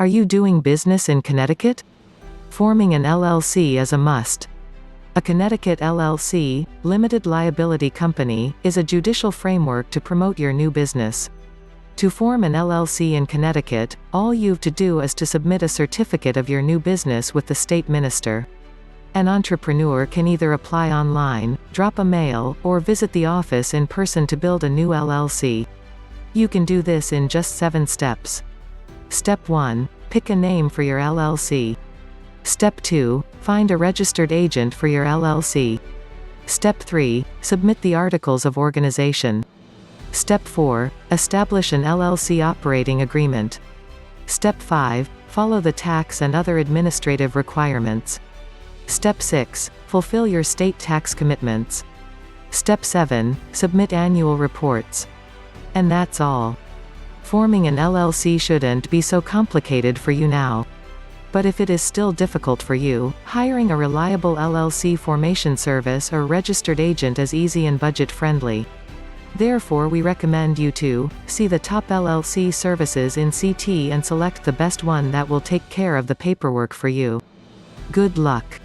Are you doing business in Connecticut? Forming an LLC is a must. A Connecticut LLC, Limited Liability Company, is a judicial framework to promote your new business. To form an LLC in Connecticut, all you've to do is to submit a certificate of your new business with the state minister. An entrepreneur can either apply online, drop a mail, or visit the office in person to build a new LLC. You can do this in just 7 steps. Step 1. Pick a name for your LLC. Step 2. Find a registered agent for your LLC. Step 3. Submit the articles of organization. Step 4. Establish an LLC operating agreement. Step 5. Follow the tax and other administrative requirements. Step 6. Fulfill your state tax commitments. Step 7. Submit annual reports. And that's all. Forming an LLC shouldn't be so complicated for you now. But if it is still difficult for you, hiring a reliable LLC formation service or registered agent is easy and budget-friendly. Therefore, we recommend you to see the top LLC services in CT and select the best one that will take care of the paperwork for you. Good luck.